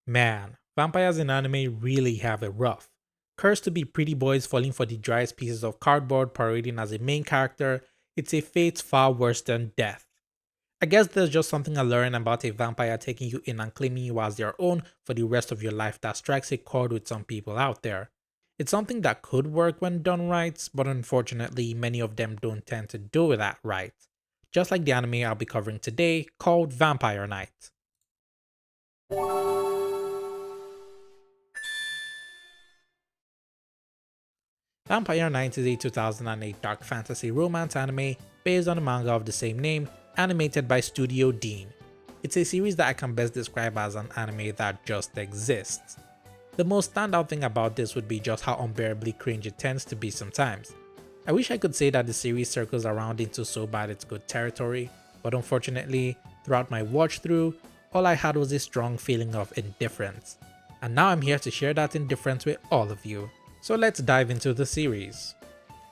Man, vampires in anime really have it rough. Cursed to be pretty boys falling for the driest pieces of cardboard parading as a main character, it's a fate far worse than death. I guess there's just something I learned about a vampire taking you in and claiming you as their own for the rest of your life that strikes a chord with some people out there. It's something that could work when done right, but unfortunately, many of them don't tend to do that right. Just like the anime I'll be covering today called Vampire Knight. Vampire Knight is a 2008 dark fantasy romance anime based on a manga of the same name, animated by Studio Dean. It's a series that I can best describe as an anime that just exists. The most standout thing about this would be just how unbearably cringe it tends to be sometimes. I wish I could say that the series circles around into so bad it's good territory, but unfortunately, throughout my watch through, all I had was a strong feeling of indifference. And now I'm here to share that indifference with all of you. So let's dive into the series.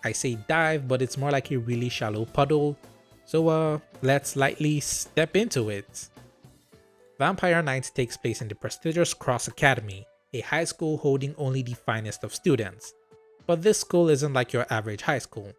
I say dive, but it's more like a really shallow puddle, so let's lightly step into it. Vampire Knight takes place in the prestigious Cross Academy, a high school holding only the finest of students. But this school isn't like your average high school.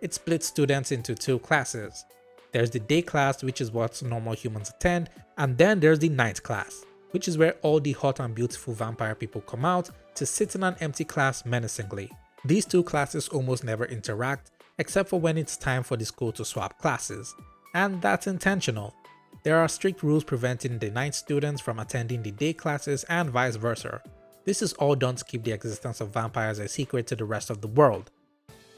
It splits students into two classes. There's the day class, which is what normal humans attend, and then there's the night class, which is where all the hot and beautiful vampire people come out to sit in an empty class menacingly. These two classes almost never interact, except for when it's time for the school to swap classes, and that's intentional. There are strict rules preventing the night students from attending the day classes and vice versa. This is all done to keep the existence of vampires a secret to the rest of the world.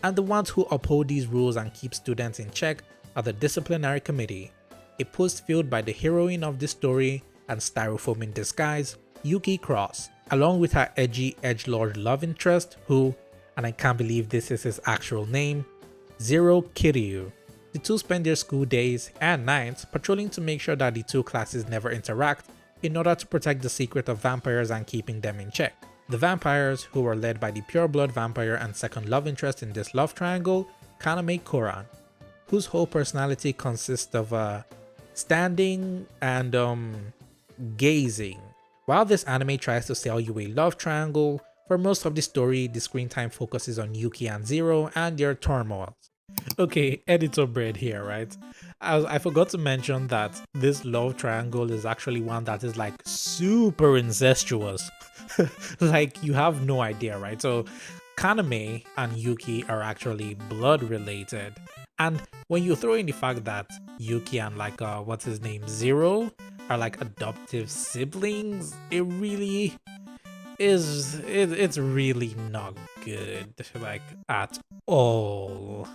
And the ones who uphold these rules and keep students in check are the Disciplinary Committee, a post filled by the heroine of this story and styrofoam in disguise, Yuki Cross, along with her edgy edgelord love interest who, and I can't believe this is his actual name, Zero Kiryu. The two spend their school days and nights patrolling to make sure that the two classes never interact in order to protect the secret of vampires and keeping them in check. The vampires, who are led by the pureblood vampire and second love interest in this love triangle, Kaname Koran, whose whole personality consists of standing and gazing. While this anime tries to sell you a love triangle, for most of the story, the screen time focuses on Yuki and Zero and their turmoils. Okay, editor bread here, right? I forgot to mention that this love triangle is actually one that is like super incestuous. Like, you have no idea, right? So Kaname and Yuki are actually blood related. And when you throw in the fact that Yuki and like what's his name, Zero, are like adoptive siblings, it really it's really not good, like, at all.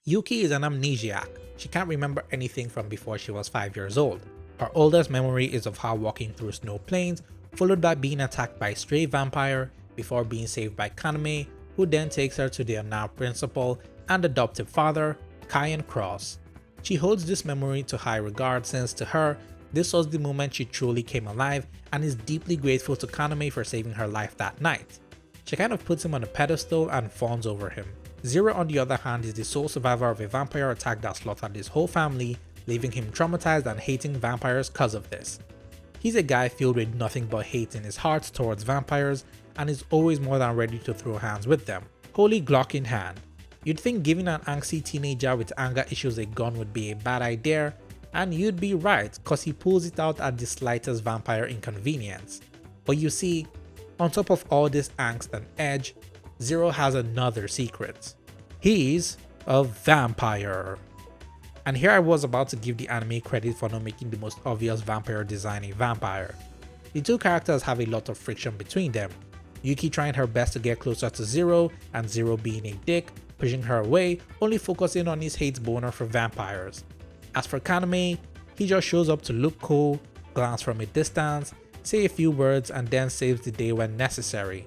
Yuki is an amnesiac. She can't remember anything from before she was 5 years old. Her oldest memory is of her walking through snow plains, followed by being attacked by a stray vampire before being saved by Kaname, who then takes her to their now principal and adoptive father, Kyan Cross. She holds this memory to high regard since to her, this was the moment she truly came alive and is deeply grateful to Kaname for saving her life that night. She kind of puts him on a pedestal and fawns over him. Zero, on the other hand, is the sole survivor of a vampire attack that slaughtered his whole family, leaving him traumatized and hating vampires cause of this. He's a guy filled with nothing but hate in his heart towards vampires and is always more than ready to throw hands with them, holy Glock in hand. You'd think giving an angsty teenager with anger issues a gun would be a bad idea, and you'd be right, cause he pulls it out at the slightest vampire inconvenience. But you see, on top of all this angst and edge, Zero has another secret. He's a vampire. And here I was about to give the anime credit for not making the most obvious vampire design a vampire. The two characters have a lot of friction between them, Yuki trying her best to get closer to Zero and Zero being a dick, pushing her away, only focusing on his hate boner for vampires. As for Kaname, he just shows up to look cool, glance from a distance, say a few words and then saves the day when necessary.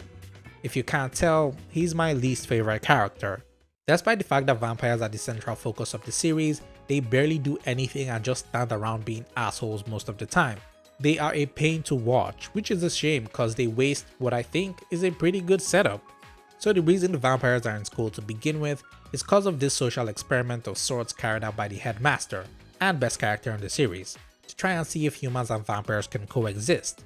If you can't tell, he's my least favorite character. Despite the fact that vampires are the central focus of the series, they barely do anything and just stand around being assholes most of the time. They are a pain to watch, which is a shame cause they waste what I think is a pretty good setup. So the reason the vampires are in school to begin with is cause of this social experiment of sorts carried out by the headmaster and best character in the series, to try and see if humans and vampires can coexist.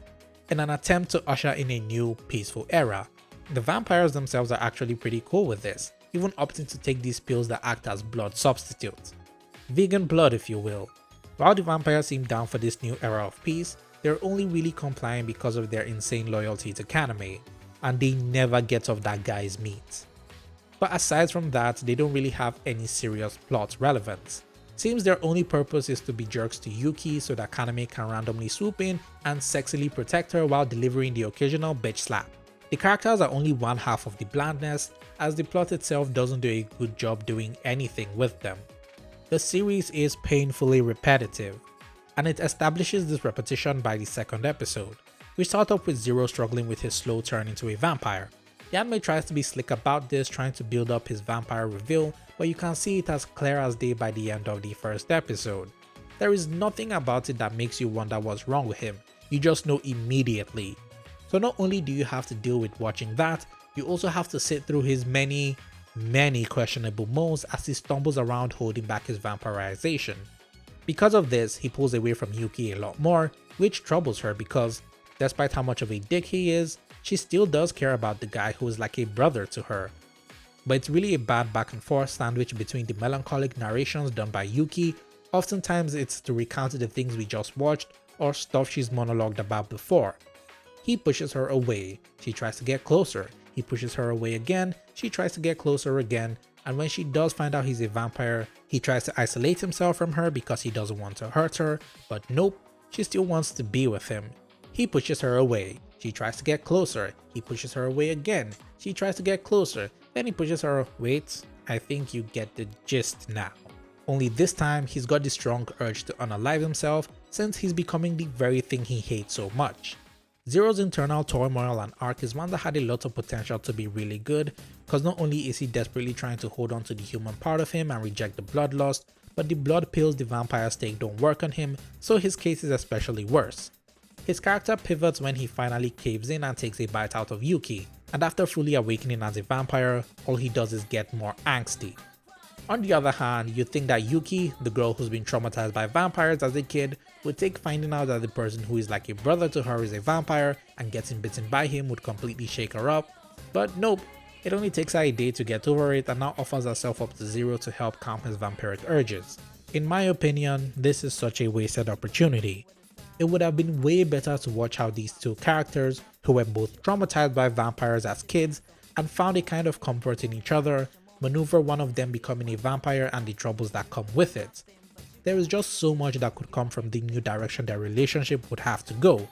in an attempt to usher in a new, peaceful era. The vampires themselves are actually pretty cool with this, even opting to take these pills that act as blood substitutes. Vegan blood, if you will. While the vampires seem down for this new era of peace, they're only really complying because of their insane loyalty to Kaname, and they never get off that guy's meat. But aside from that, they don't really have any serious plot relevance. Seems their only purpose is to be jerks to Yuki so that Kaname can randomly swoop in and sexily protect her while delivering the occasional bitch slap. The characters are only one half of the blandness, as the plot itself doesn't do a good job doing anything with them. The series is painfully repetitive, and it establishes this repetition by the second episode. We start off with Zero struggling with his slow turn into a vampire. The anime tries to be slick about this, trying to build up his vampire reveal, but you can see it as clear as day by the end of the first episode. There is nothing about it that makes you wonder what's wrong with him, you just know immediately. So not only do you have to deal with watching that, you also have to sit through his many questionable moves as he stumbles around holding back his vampirization. Because of this, he pulls away from Yuki a lot more, which troubles her because, despite how much of a dick he is, she still does care about the guy who is like a brother to her. But it's really a bad back and forth sandwich between the melancholic narrations done by Yuki. Oftentimes it's to recount the things we just watched or stuff she's monologued about before. He pushes her away, she tries to get closer, he pushes her away again, she tries to get closer again, and when she does find out he's a vampire, he tries to isolate himself from her because he doesn't want to hurt her, but nope, she still wants to be with him. He pushes her away, she tries to get closer, he pushes her away again, she tries to get closer, then he pushes her. Wait, I think you get the gist now. Only this time he's got the strong urge to unalive himself since he's becoming the very thing he hates so much. Zero's internal turmoil and arc is one that had a lot of potential to be really good, because not only is he desperately trying to hold on to the human part of him and reject the bloodlust, but the blood pills the vampires take don't work on him, so his case is especially worse. His character pivots when he finally caves in and takes a bite out of Yuki, and after fully awakening as a vampire, all he does is get more angsty. On the other hand, you'd think that Yuki, the girl who's been traumatized by vampires as a kid, would take finding out that the person who is like a brother to her is a vampire and getting bitten by him would completely shake her up, but nope, it only takes her a day to get over it and now offers herself up to Zero to help calm his vampiric urges. In my opinion, this is such a wasted opportunity. It would have been way better to watch how these two characters, who were both traumatized by vampires as kids and found a kind of comfort in each other, maneuver one of them becoming a vampire and the troubles that come with it. There is just so much that could come from the new direction their relationship would have to go.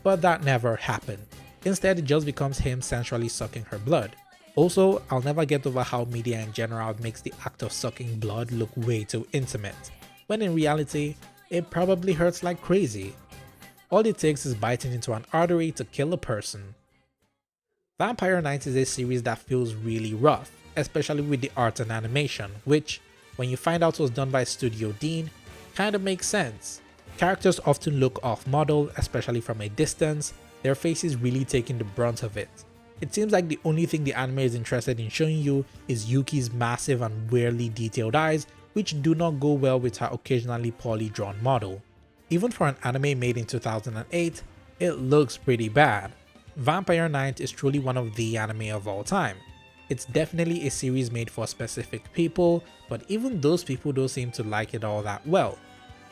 But that never happened. Instead, it just becomes him sensually sucking her blood. Also, I'll never get over how media in general makes the act of sucking blood look way too intimate, when in reality, it probably hurts like crazy. All it takes is biting into an artery to kill a person. Vampire Knight is a series that feels really rough, especially with the art and animation, which, when you find out was done by Studio Dean, kinda makes sense. Characters often look off-model, especially from a distance, their faces really taking the brunt of it. It seems like the only thing the anime is interested in showing you is Yuki's massive and weirdly detailed eyes, which do not go well with her occasionally poorly drawn model. Even for an anime made in 2008, it looks pretty bad. Vampire Knight is truly one of the anime of all time. It's definitely a series made for specific people, but even those people don't seem to like it all that well.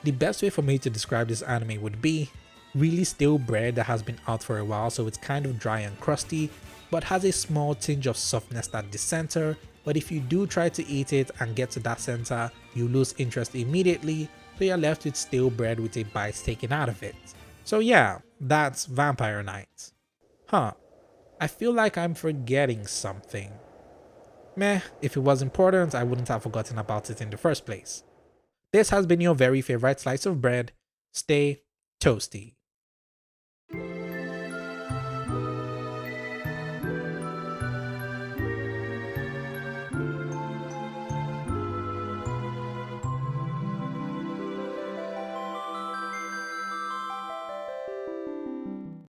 The best way for me to describe this anime would be really stale bread that has been out for a while, so it's kind of dry and crusty, but has a small tinge of softness at the center, but if you do try to eat it and get to that center, you lose interest immediately, so you're left with stale bread with a bite taken out of it. So yeah, that's Vampire Knight. I feel like I'm forgetting something. Meh, if it was important, I wouldn't have forgotten about it in the first place. This has been your very favorite slice of bread. Stay toasty.